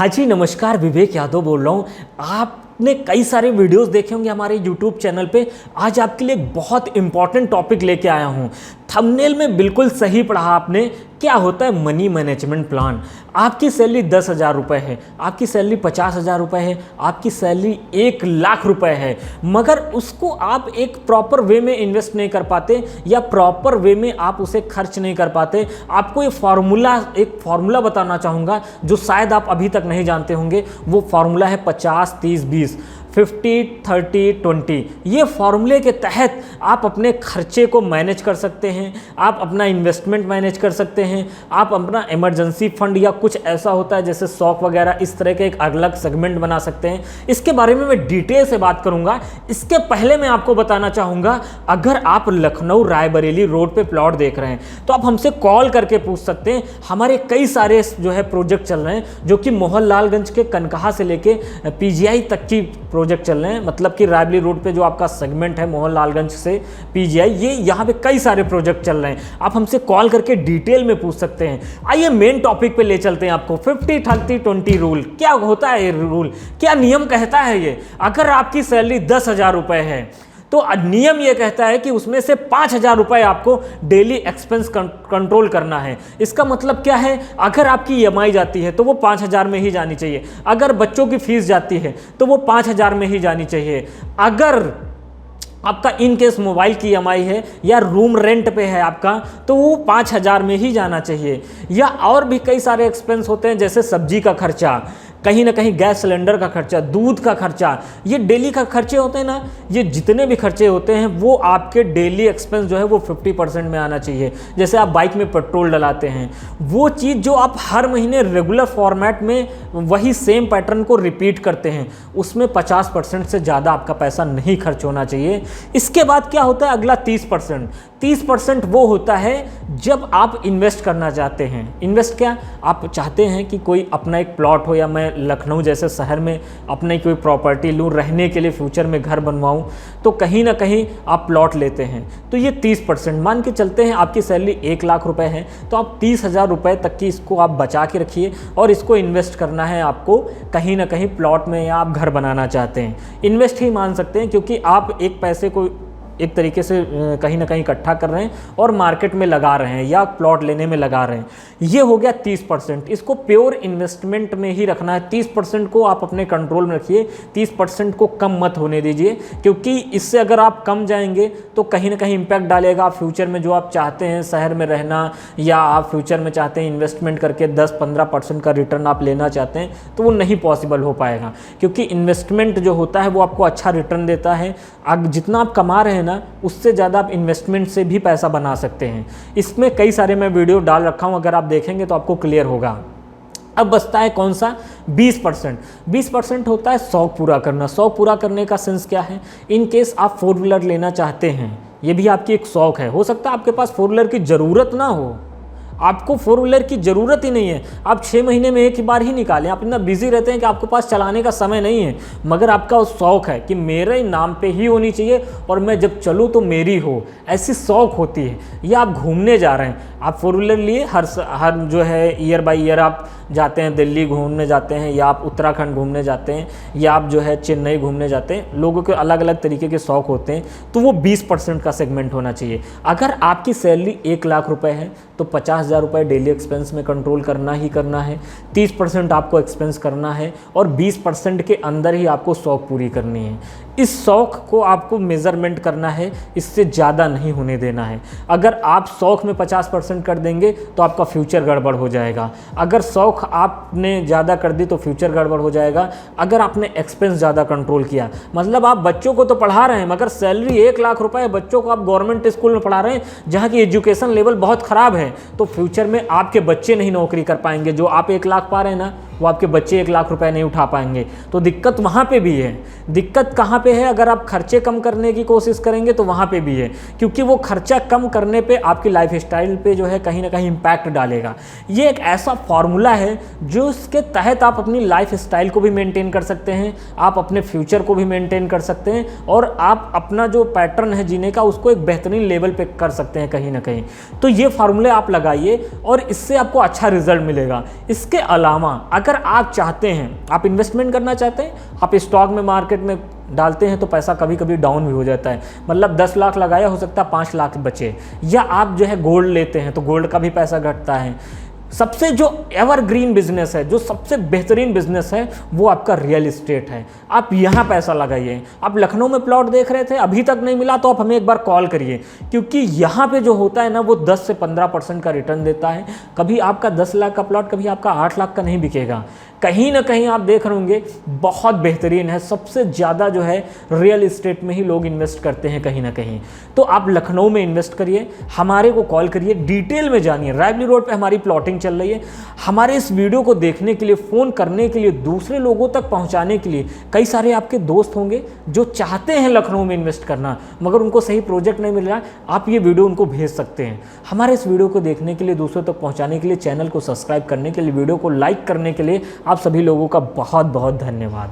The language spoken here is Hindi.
हाँ जी नमस्कार, विवेक यादव बोल रहा हूँ। आपने कई सारे वीडियोस देखे होंगे हमारे यूट्यूब चैनल पे। आज आपके लिए एक बहुत इंपॉर्टेंट टॉपिक लेके आया हूँ। थंबनेल में बिल्कुल सही पढ़ा आपने। क्या होता है मनी मैनेजमेंट प्लान। आपकी सैलरी 10,000 रुपये है, आपकी सैलरी 50,000 रुपये है, आपकी सैलरी 1,00,000 रुपये है, मगर उसको आप एक प्रॉपर वे में इन्वेस्ट नहीं कर पाते या प्रॉपर वे में आप उसे खर्च नहीं कर पाते। आपको एक फार्मूला बताना चाहूँगा जो शायद आप अभी तक नहीं जानते होंगे। वो फार्मूला है 50-30-20, 50-30-20। ये फार्मूले के तहत आप अपने खर्चे को मैनेज कर सकते हैं, आप अपना इन्वेस्टमेंट मैनेज कर सकते हैं, आप अपना इमरजेंसी फंड या कुछ ऐसा होता है जैसे शौक वगैरह, इस तरह के एक अलग सेगमेंट बना सकते हैं। इसके बारे में मैं डिटेल से बात करूंगा। इसके पहले मैं आपको बताना चाहूँगा, अगर आप लखनऊ रायबरेली रोड पे प्लॉट देख रहे हैं तो आप हमसे कॉल करके पूछ सकते हैं। हमारे कई सारे जो है प्रोजेक्ट चल रहे हैं जो कि मोहनलालगंज के कनकहा से लेके पीजीआई तक की प्रोजेक्ट चल रहे हैं। मतलब कि रायबरेली रोड पे जो आपका सेगमेंट है मोहनलालगंज से पीजीआई, ये यहाँ पे कई सारे प्रोजेक्ट चल रहे हैं। आप हमसे कॉल करके डिटेल में पूछ सकते हैं। आइए मेन टॉपिक पे ले चलते हैं आपको। 50-30-20 रूल क्या होता है? ये रूल क्या नियम कहता है? ये अगर आपकी सैलरी 10,000 रुपये है तो नियम ये कहता है कि उसमें से 5,000 रुपये आपको डेली एक्सपेंस कंट्रोल करना है। इसका मतलब क्या है? अगर आपकी ईएमआई जाती है तो वो 5,000 में ही जानी चाहिए। अगर बच्चों की फीस जाती है तो वो 5,000 में ही जानी चाहिए। अगर आपका इन केस मोबाइल की ईएमआई है या रूम रेंट पे है आपका तो वो 5,000 में ही जाना चाहिए। या और भी कई सारे एक्सपेंस होते हैं जैसे सब्जी का खर्चा, कहीं ना कहीं गैस सिलेंडर का खर्चा, दूध का खर्चा, ये डेली का खर्चे होते हैं ना। ये जितने भी खर्चे होते हैं वो आपके डेली एक्सपेंस जो है वो 50% में आना चाहिए। जैसे आप बाइक में पेट्रोल डलाते हैं, वो चीज़ जो आप हर महीने रेगुलर फॉर्मेट में वही सेम पैटर्न को रिपीट करते हैं, उसमें 50% से ज़्यादा आपका पैसा नहीं खर्च होना चाहिए। इसके बाद क्या होता है? अगला 30%। 30% वो होता है जब आप इन्वेस्ट करना चाहते हैं। इन्वेस्ट क्या? आप चाहते हैं कि कोई अपना एक प्लॉट हो, या मैं लखनऊ जैसे शहर में अपने कोई प्रॉपर्टी लूँ, रहने के लिए फ्यूचर में घर बनवाऊँ, तो कहीं ना कहीं आप प्लॉट लेते हैं। तो ये 30%। मान के चलते हैं आपकी सैलरी 1,00,000 रुपये है तो आप 30,000 रुपये तक की इसको आप बचा के रखिए और इसको इन्वेस्ट करना है आपको कहीं ना कहीं प्लॉट में, या आप घर बनाना चाहते हैं। इन्वेस्ट ही मान सकते हैं क्योंकि आप एक पैसे को एक तरीके से कहीं ना कहीं इकट्ठा कर रहे हैं और मार्केट में लगा रहे हैं या प्लॉट लेने में लगा रहे हैं। ये हो गया 30%। इसको प्योर इन्वेस्टमेंट में ही रखना है। 30% को आप अपने कंट्रोल में रखिए, 30% को कम मत होने दीजिए, क्योंकि इससे अगर आप कम जाएंगे तो कहीं ना कहीं इम्पैक्ट डालेगा। आप फ्यूचर में जो आप चाहते हैं शहर में रहना, या आप फ्यूचर में चाहते हैं इन्वेस्टमेंट करके 10-15% का रिटर्न आप लेना चाहते हैं, तो वो नहीं पॉसिबल हो पाएगा। क्योंकि इन्वेस्टमेंट जो होता है वो आपको अच्छा रिटर्न देता है। जितना आप कमा रहे हैं ना, उससे ज़्यादा आप इन्वेस्टमेंट से भी पैसा बना सकते हैं। इसमें कई सारे मैं वीडियो डाल रखा हूँ, अगर आप देखेंगे तो आपको क्लियर होगा। अब बचता है कौन सा? 20%। 20% होता है शौक पूरा करना। शौक पूरा करने का सेंस क्या है? इन केस आप 4 व्हीलर लेना चाहते हैं, ये भी आपकी एक शौक है। हो सकता है आपके पास 4 व्हीलर की ज़रूरत ना हो, आपको 4 व्हीलर की ज़रूरत ही नहीं है, आप 6 महीने में एक ही बार ही निकालें। आप इतना बिजी रहते हैं कि आपके पास चलाने का समय नहीं है, मगर आपका वो शौक़ है कि मेरे नाम पे ही होनी चाहिए और मैं जब चलूँ तो मेरी हो, ऐसी शौक़ होती है। या आप घूमने जा रहे हैं, आप 4 व्हीलर लिए हर जो है ईयर बाई ईयर आप जाते हैं, दिल्ली घूमने जाते हैं, या आप उत्तराखंड घूमने जाते हैं, या आप जो है चेन्नई घूमने जाते हैं। लोगों के अलग अलग तरीके के शौक़ होते हैं, तो वो 20% का सेगमेंट होना चाहिए। अगर आपकी सैलरी 1,00,000 रुपये है तो 50,000 रुपये डेली एक्सपेंस में कंट्रोल करना ही करना है। 30% आपको एक्सपेंस करना है और 20% के अंदर ही आपको शौक पूरी करनी है। इस शौक को आपको मेज़रमेंट करना है, इससे ज़्यादा नहीं होने देना है। अगर आप शौक में 50% कर देंगे तो आपका फ्यूचर गड़बड़ हो जाएगा। अगर शौक आपने ज़्यादा कर दी तो फ्यूचर गड़बड़ हो जाएगा। अगर आपने एक्सपेंस ज़्यादा कंट्रोल किया, मतलब आप बच्चों को तो पढ़ा रहे हैं मगर सैलरी 1,00,000 रुपये है, बच्चों को आप गवर्नमेंट स्कूल में पढ़ा रहे हैं जहाँ की एजुकेशन लेवल बहुत ख़राब है, तो फ्यूचर में आपके बच्चे नहीं नौकरी कर पाएंगे। जो आप 1,00,000 पा रहे हैं ना, वो आपके बच्चे 1,00,000 रुपए नहीं उठा पाएंगे। तो दिक्कत वहाँ पे भी है। दिक्कत कहाँ पे है? अगर आप खर्चे कम करने की कोशिश करेंगे तो वहाँ पे भी है, क्योंकि वो खर्चा कम करने पे आपकी लाइफ स्टाइल पे जो है कहीं ना कहीं इम्पैक्ट डालेगा। ये एक ऐसा फॉर्मूला है जो इसके तहत आप अपनी लाइफ स्टाइल को भी मेंटेन कर सकते हैं, आप अपने फ्यूचर को भी मेंटेन कर सकते हैं, और आप अपना जो पैटर्न है जीने का उसको एक बेहतरीन लेवल पे कर सकते हैं कहीं ना कहीं। तो ये फार्मूले आप लगाइए और इससे आपको अच्छा रिजल्ट मिलेगा। इसके अलावा अगर अगर आप चाहते हैं, आप इन्वेस्टमेंट करना चाहते हैं, आप स्टॉक में मार्केट में डालते हैं तो पैसा कभी कभी डाउन भी हो जाता है, मतलब 10 लाख लगाया, हो सकता है 5 लाख बचे। या आप जो है गोल्ड लेते हैं तो गोल्ड का भी पैसा घटता है। सबसे जो एवरग्रीन बिजनेस है, जो सबसे बेहतरीन बिजनेस है, वो आपका रियल एस्टेट है। आप यहाँ पैसा लगाइए। आप लखनऊ में प्लॉट देख रहे थे, अभी तक नहीं मिला तो आप हमें एक बार कॉल करिए, क्योंकि यहाँ पे जो होता है ना वो 10 से 15% का रिटर्न देता है। कभी आपका 10 लाख का प्लॉट कभी आपका 8 लाख का नहीं बिकेगा, कहीं ना कहीं आप देख रहे होंगे बहुत बेहतरीन है। सबसे ज़्यादा जो है रियल एस्टेट में ही लोग इन्वेस्ट करते हैं कहीं ना कहीं। तो आप लखनऊ में इन्वेस्ट करिए, हमारे को कॉल करिए, डिटेल में जानिए। रायबली रोड पे हमारी प्लॉटिंग चल रही है। हमारे इस वीडियो को देखने के लिए, फ़ोन करने के लिए, दूसरे लोगों तक पहुंचाने के लिए, कई सारे आपके दोस्त होंगे जो चाहते हैं लखनऊ में इन्वेस्ट करना मगर उनको सही प्रोजेक्ट नहीं मिल रहा है। आप ये वीडियो उनको भेज सकते हैं। हमारे इस वीडियो को देखने के लिए, दूसरों तक पहुँचाने के लिए, चैनल को सब्सक्राइब करने के लिए, वीडियो को लाइक करने के लिए आप सभी लोगों का बहुत बहुत धन्यवाद।